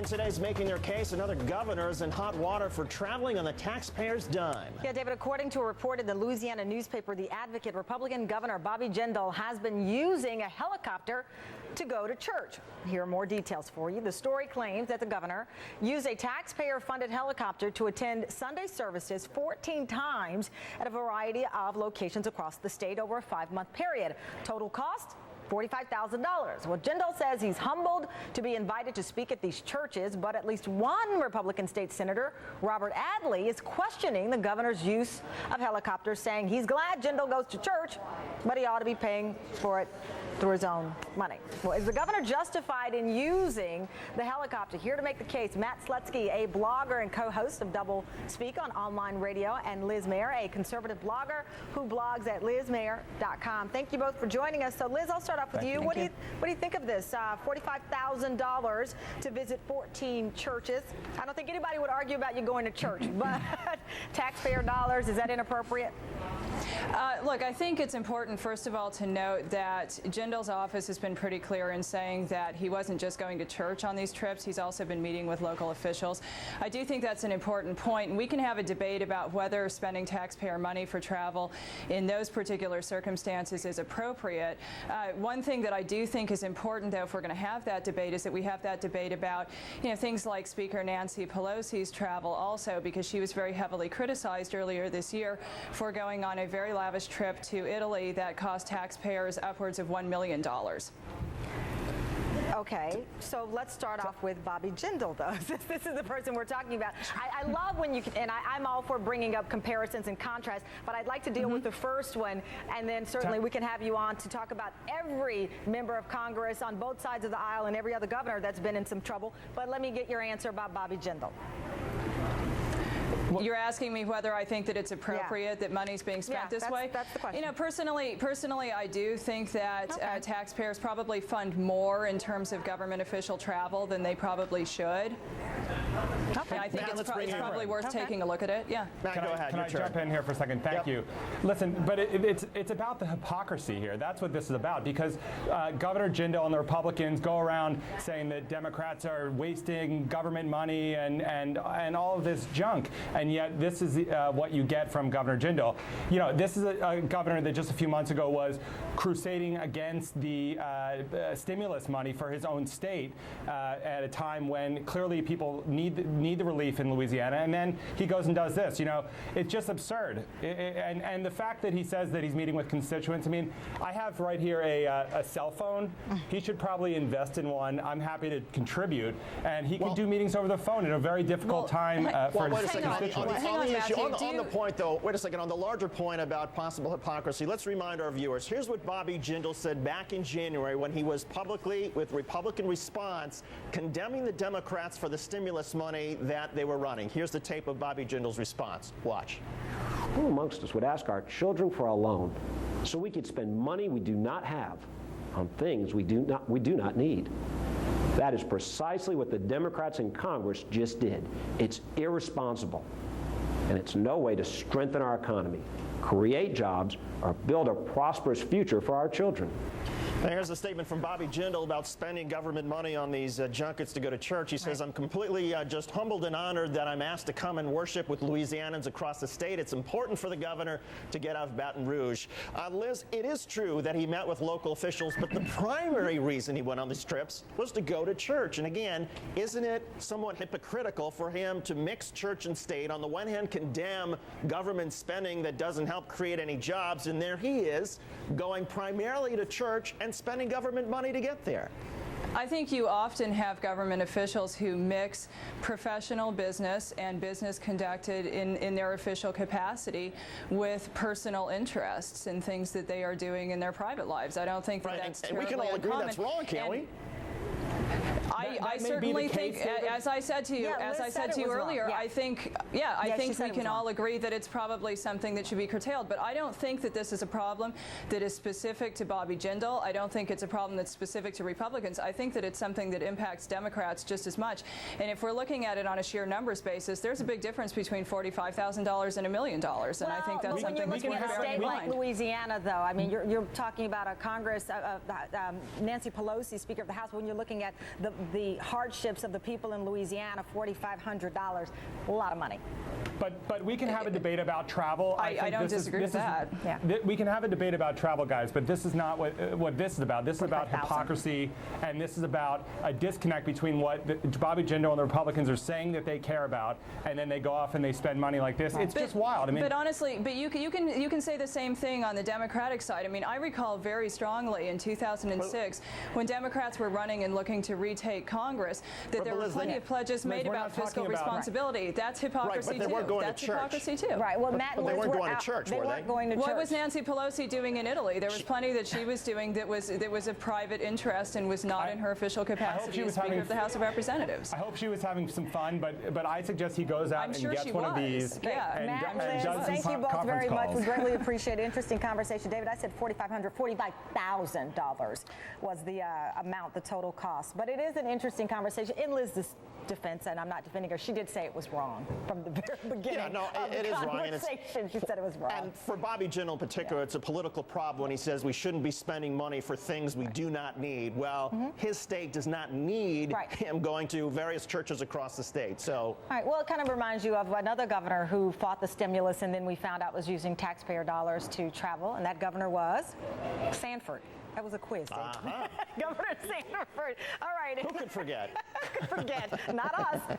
today's Making Their Case. Another governor is in hot water for traveling on the taxpayer's dime. Yeah, David, according to a report in the Louisiana newspaper, the Advocate, Republican Governor Bobby Jindal has been using a helicopter to go to church. Here are more details for you. The story claims that the governor used a taxpayer-funded helicopter to attend Sunday services 14 times at a variety of locations across the state over a 5-month period. Total cost? $45,000. Well, Jindal says he's humbled to be invited to speak at these churches, but at least one Republican state senator, Robert Adley, is questioning the governor's use of helicopters, saying he's glad Jindal goes to church, but he ought to be paying for it through his own money. Well, is the governor justified in using the helicopter? Here to make the case, Matt Slutsky, a blogger and co-host of Double Speak on online radio, and Liz Mayer, a conservative blogger who blogs at lizmayer.com. Thank you both for joining us. So, Liz, I'll start off with you. What do you think of this? $45,000 to visit 14 churches. I don't think anybody would argue about you going to church, but taxpayer dollars, is that inappropriate? Look, I think it's important, first of all, to note that Jindal's office has been pretty clear in saying that he wasn't just going to church on these trips. He's also been meeting with local officials. I do think that's an important point, and we can have a debate about whether spending taxpayer money for travel in those particular circumstances is appropriate. One thing that I do think is important, though, if we're going to have that debate, is that we have that debate about, things like Speaker Nancy Pelosi's travel also, because she was very heavily criticized earlier this year for going on a very lavish trip to Italy that cost taxpayers upwards of $1 million. Okay, so let's start off with Bobby Jindal, though. This is the person we're talking about. I love when you can, and I'm all for bringing up comparisons and contrasts, but I'd like to deal with the first one, and then certainly we can have you on to talk about every member of Congress on both sides of the aisle and every other governor that's been in some trouble. But let me get your answer about Bobby Jindal. You're asking me whether I think that it's appropriate that money's being spent this way? That's the question. Personally, I do think that taxpayers probably fund more in terms of government official travel than they probably should. Okay. And I think it's probably worth taking a look at it. Yeah. Matt, go ahead. Can I jump in here for a second? Thank you. Listen, but it's about the hypocrisy here. That's what this is about, because Governor Jindal and the Republicans go around saying that Democrats are wasting government money and all of this junk. And yet this is what you get from Governor Jindal. This is a governor that just a few months ago was crusading against the stimulus money for his own state at a time when clearly people need the relief in Louisiana. And then he goes and does this. It's just absurd. And the fact that he says that he's meeting with constituents, I have right here a cell phone. He should probably invest in one. I'm happy to contribute. And he can do meetings over the phone at a very difficult time for his constituents. On the point, though, wait a second, on the larger point about possible hypocrisy, let's remind our viewers, here's what Bobby Jindal said back in January when he was publicly, with Republican response, condemning the Democrats for the stimulus money that they were running. Here's the tape of Bobby Jindal's response. Watch. Who amongst us would ask our children for a loan so we could spend money we do not have on things we do not need? That is precisely what the Democrats in Congress just did. It's irresponsible, and it's no way to strengthen our economy, create jobs, or build a prosperous future for our children. Now, here's a statement from Bobby Jindal about spending government money on these junkets to go to church. He says, I'm completely just humbled and honored that I'm asked to come and worship with Louisianans across the state. It's important for the governor to get out of Baton Rouge. Liz, it is true that he met with local officials, but the primary reason he went on these trips was to go to church. And again, isn't it somewhat hypocritical for him to mix church and state? On the one hand, condemn government spending that doesn't help create any jobs, and there he is going primarily to church and spending government money to get there. I think you often have government officials who mix professional business and business conducted in their official capacity with personal interests and things that they are doing in their private lives. I don't think that that's terribly uncommon. We can all agree that's wrong, can't we? I certainly think, as I said to you, earlier, I think we can all agree that it's probably something that should be curtailed. But I don't think that this is a problem that is specific to Bobby Jindal. I don't think it's a problem that's specific to Republicans. I think that it's something that impacts Democrats just as much. And if we're looking at it on a sheer numbers basis, there's a big difference between $45,000 and $1 million. And I think that's something we can bear in mind. When you're looking at a state like Louisiana, though, you're talking about a Congress, Nancy Pelosi, Speaker of the House, when you're looking at the the hardships of the people in Louisiana, $4,500, a lot of money. But we can have a debate about travel. I don't disagree with that. We can have a debate about travel, guys, but this is not what this is about. This is about hypocrisy, and this is about a disconnect between what Bobby Jindal and the Republicans are saying that they care about, and then they go off and they spend money like this. It's just wild. I mean, but honestly, you can say the same thing on the Democratic side. I mean, I recall very strongly in 2006 when Democrats were running and looking to retake Congress that there were plenty of pledges made about fiscal responsibility. That's hypocrisy too. That's hypocrisy too. Right. Well, Matt and They Liz weren't were going out. to church, They were weren't they? going to church. What was Nancy Pelosi doing in Italy? There was plenty that she was doing that was of private interest and was not in her official capacity as Speaker of the House of Representatives. I hope she was having some fun, but I suggest he goes out and gets one of these. Yeah. And Matt and does Liz, some thank you both conference very much. calls. We greatly appreciate it. Interesting conversation. David, I said $45,000 was the amount, the total cost. But it is an interesting conversation. In Liz's defense, and I'm not defending her, she did say it was wrong from the very beginning. Yeah, no, of it the is wrong. And conversation. She said it was wrong. And for Bobby Jindal in particular, it's a political problem when he says we shouldn't be spending money for things we do not need. Well, his state does not need him going to various churches across the state. So, all right, well, it kind of reminds you of another governor who fought the stimulus and then we found out was using taxpayer dollars to travel, and that governor was Sanford. That was a quiz. Governor Sanford. All right. who could forget? Who could forget? Not us.